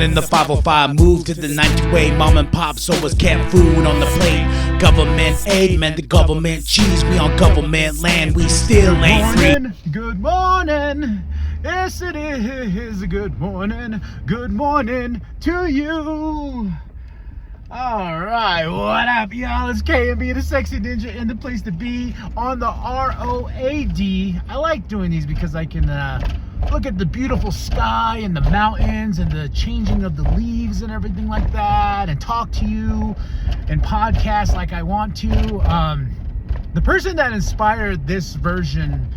in the 505, moved to the 90 way. Mom and pop, so was kept food on the plate. Government aid meant the government cheese. We on government land, we still ain't free. Good morning, yes it is. Good morning to you. Alright, what up y'all? It's KMB, the sexy ninja, and the place to be on the ROAD. I like doing these because I can look at the beautiful sky and the mountains and the changing of the leaves and everything like that, and talk to you and podcast like I want to. The person that inspired this version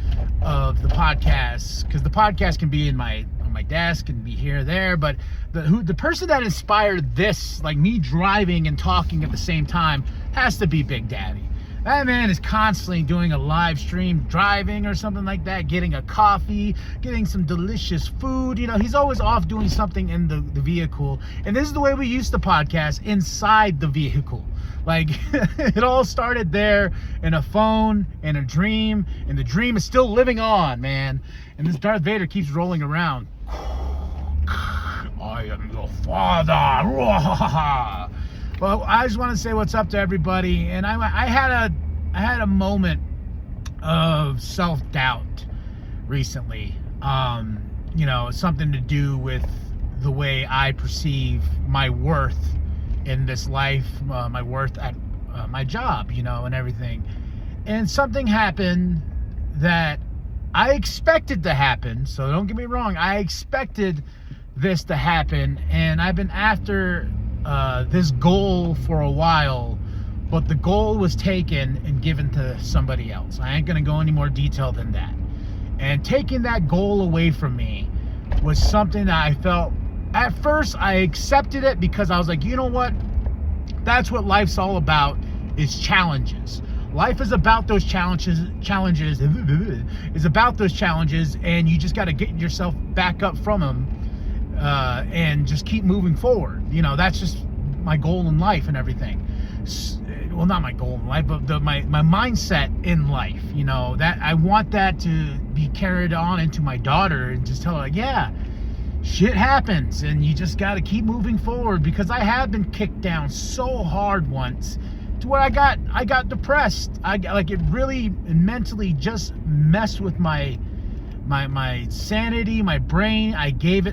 of the podcast, because the podcast can be on my desk and be here or there, but the person that inspired this, like me driving and talking at the same time, has to be Big Daddy. That man is constantly doing a live stream, driving or something like that, getting a coffee, getting some delicious food. You know, he's always off doing something in the vehicle. And this is the way we used to podcast, inside the vehicle. Like, it all started there in a phone, in a dream, and the dream is still living on, man. And this Darth Vader keeps rolling around. I am your father. Well, I just want to say what's up to everybody. And I had a moment of self-doubt recently. You know, something to do with the way I perceive my worth in this life, my worth at my job, you know, and everything. And something happened that I expected to happen. So don't get me wrong, I expected this to happen, and I've been after this goal for a while, but the goal was taken and given to somebody else. I ain't gonna go any more detail than that. And taking that goal away from me was something that I felt, at first I accepted it because I was like, you know what, that's what life's all about, is challenges. Life is about those challenges is about those challenges, and you just got to get yourself back up from them and just keep moving forward. You know, that's just my goal in life and everything. Well, not my goal in life, but my mindset in life, you know, that I want that to be carried on into my daughter, and just tell her, yeah, shit happens and you just got to keep moving forward. Because I have been kicked down so hard once to where I got depressed. Like, it really mentally just messed with my sanity, my brain. I gave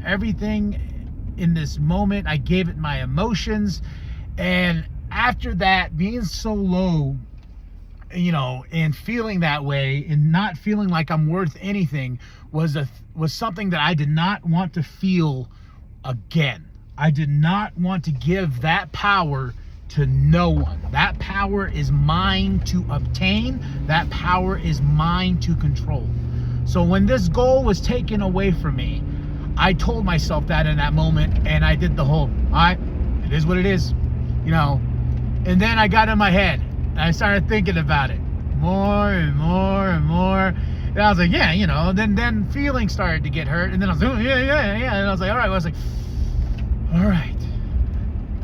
everything in this moment. I gave it my emotions. And after that, being so low, you know, and feeling that way and not feeling like I'm worth anything was something that I did not want to feel again. I did not want to give that power to no one. That power is mine to obtain. That power is mine to control. So when this goal was taken away from me, I told myself that in that moment, and I did the whole, all right, it is what it is, you know. And then I got in my head, and I started thinking about it more and more and more. And I was like, yeah, you know. Then feelings started to get hurt, and then I was like, yeah. And I was like, all right. I was like, all right.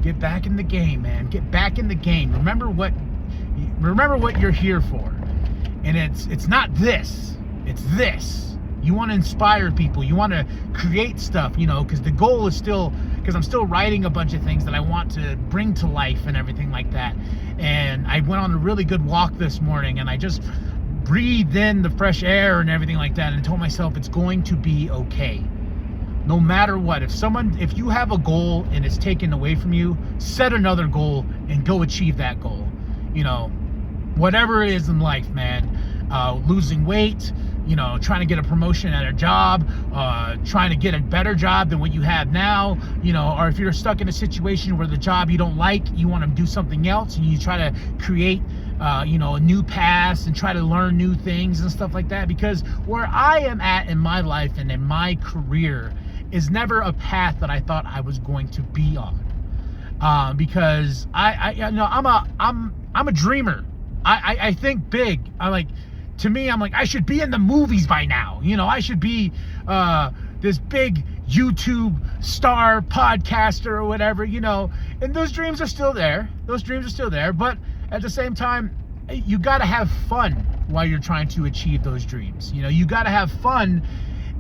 Get back in the game, man. Get back in the game. Remember what you're here for. And it's not this. It's this. You want to inspire people. You want to create stuff, you know, because the goal is still, because I'm still writing a bunch of things that I want to bring to life and everything like that. And I went on a really good walk this morning, and I just breathed in the fresh air and everything like that, and told myself it's going to be okay. No matter what, if you have a goal and it's taken away from you, set another goal and go achieve that goal. You know, whatever it is in life, man. Losing weight, you know, trying to get a promotion at a job, trying to get a better job than what you have now, you know, or if you're stuck in a situation where the job you don't like, you want to do something else, and you try to create, you know, a new path and try to learn new things and stuff like that. Because where I am at in my life and in my career is never a path that I thought I was going to be on, because I'm a dreamer. I think big. To me, I'm like, I should be in the movies by now. You know, I should be this big YouTube star podcaster or whatever, you know. And those dreams are still there. But at the same time, you got to have fun while you're trying to achieve those dreams. You know, you got to have fun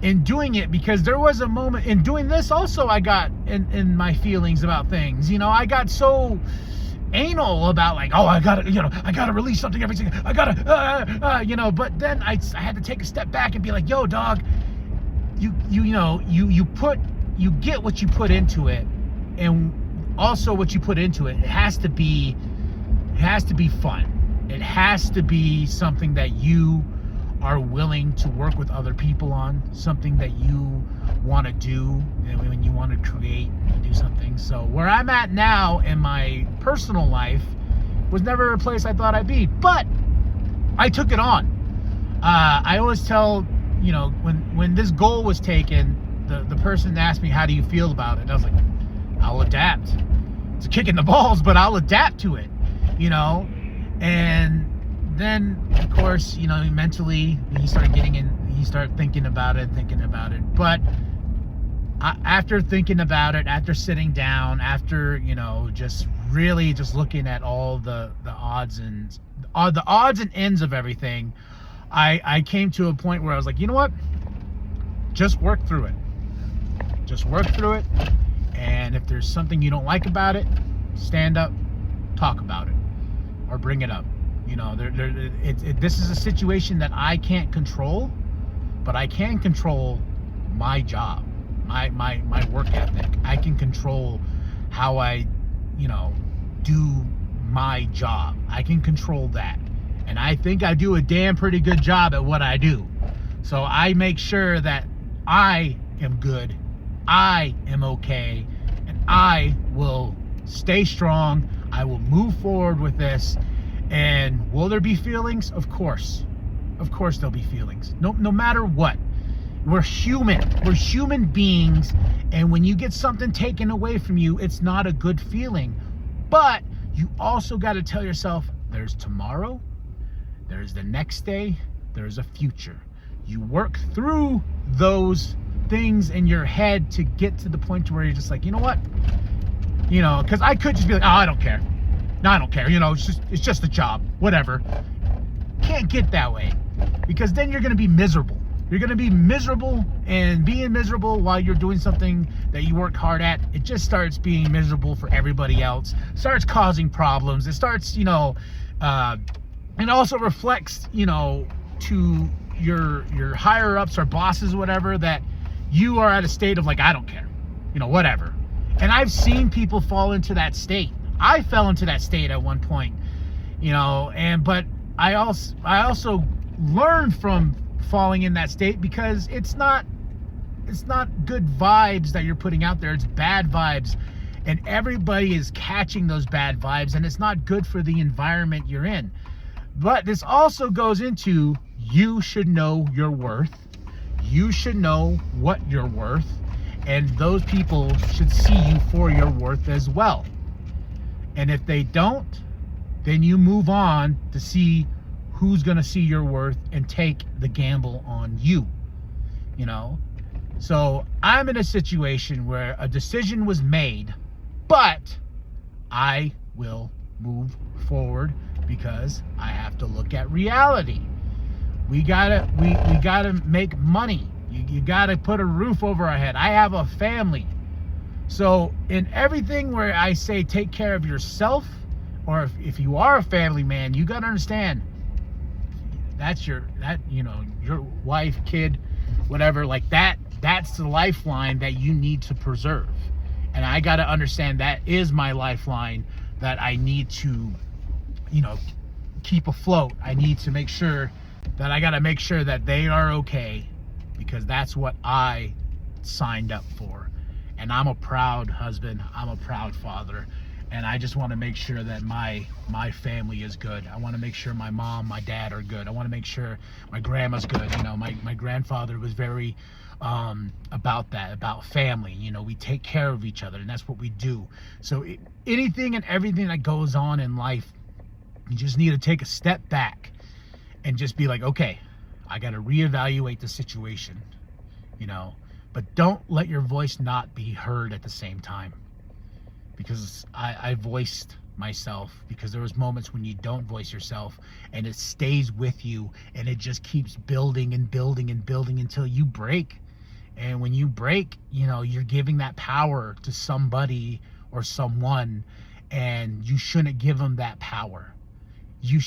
in doing it, because there was a moment in doing this also, I got in my feelings about things. You know, I got so anal about like, oh, I gotta release something every single, I gotta, you know, but then I had to take a step back and be like, yo, dog, you get what you put into it, and also what you put into it, it has to be fun. It has to be something that you are willing to work with other people on, something that you want to do, and when you want to create and do something. So where I'm at now in my personal life was never a place I thought I'd be, but I took it on. I always tell, you know, when this goal was taken, the person asked me, how do you feel about it? I was like, I'll adapt. It's a kick in the balls, but I'll adapt to it, you know. And then, of course, you know, mentally, you start thinking about it. But after thinking about it, after sitting down, after, you know, just really just looking at all the odds and ends of everything, I came to a point where I was like, you know what? Just work through it. Just work through it. And if there's something you don't like about it, stand up, talk about it, or bring it up. You know, this is a situation that I can't control, but I can control my job, my work ethic. I can control how I, you know, do my job. I can control that. And I think I do a damn pretty good job at what I do. So I make sure that I am good, I am okay, and I will stay strong. I will move forward with this. And will there be feelings? Of course. Of course there'll be feelings. No matter what. We're human. We're human beings. And when you get something taken away from you, it's not a good feeling. But you also got to tell yourself, there's tomorrow, there's the next day, there's a future. You work through those things in your head to get to the point where you're just like, you know what? You know, because I could just be like, oh, I don't care. No, I don't care. You know, it's just a job. Whatever. Can't get that way, because then you're going to be miserable. You're going to be miserable, and being miserable while you're doing something that you work hard at, it just starts being miserable for everybody else. Starts causing problems. It starts, you know, and also reflects, you know, to your higher ups or bosses or whatever, that you are at a state of like, I don't care. You know, whatever. And I've seen people fall into that state. I fell into that state at one point, you know, but I also learned from falling in that state, because it's not good vibes that you're putting out there. It's bad vibes, and everybody is catching those bad vibes, and it's not good for the environment you're in. But this also goes into, you should know your worth. You should know what you're worth, and those people should see you for your worth as well. And if they don't, then you move on to see who's going to see your worth and take the gamble on you, you know? So I'm in a situation where a decision was made, but I will move forward because I have to look at reality. We gotta make money. You gotta put a roof over our head. I have a family. So in everything where I say take care of yourself, or if you are a family man, you got to understand your wife, kid, whatever, like that's the lifeline that you need to preserve. And I got to understand that is my lifeline that I need to, you know, keep afloat. I need to make sure that I got to make sure that they are okay, because that's what I signed up for. And I'm a proud husband, I'm a proud father, and I just want to make sure that my family is good. I want to make sure my mom, my dad are good. I want to make sure my grandma's good. You know, my grandfather was very about that, about family. You know, we take care of each other, and that's what we do. So anything and everything that goes on in life, you just need to take a step back and just be like, okay, I got to reevaluate the situation, you know. But don't let your voice not be heard at the same time. Because I voiced myself, because there was moments when you don't voice yourself and it stays with you, and it just keeps building and building and building until you break. And when you break, you're giving that power to somebody or someone, and you shouldn't give them that power. You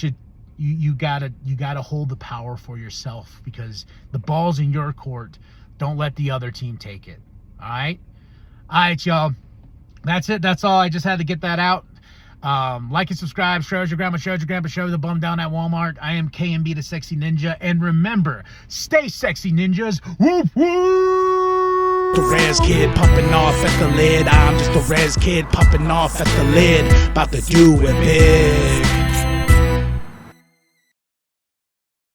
gotta hold the power for yourself, because the ball's in your court. Don't let the other team take it. All right, y'all. That's it. That's all. I just had to get that out. Like and subscribe. Share with your grandma. Share with your grandpa. Share with the bum down at Walmart. I am KMB, the Sexy Ninja. And remember, stay sexy, ninjas. Whoop, whoop. The Rez kid popping off at the lid. I'm just a Rez kid popping off at the lid. About to do it big.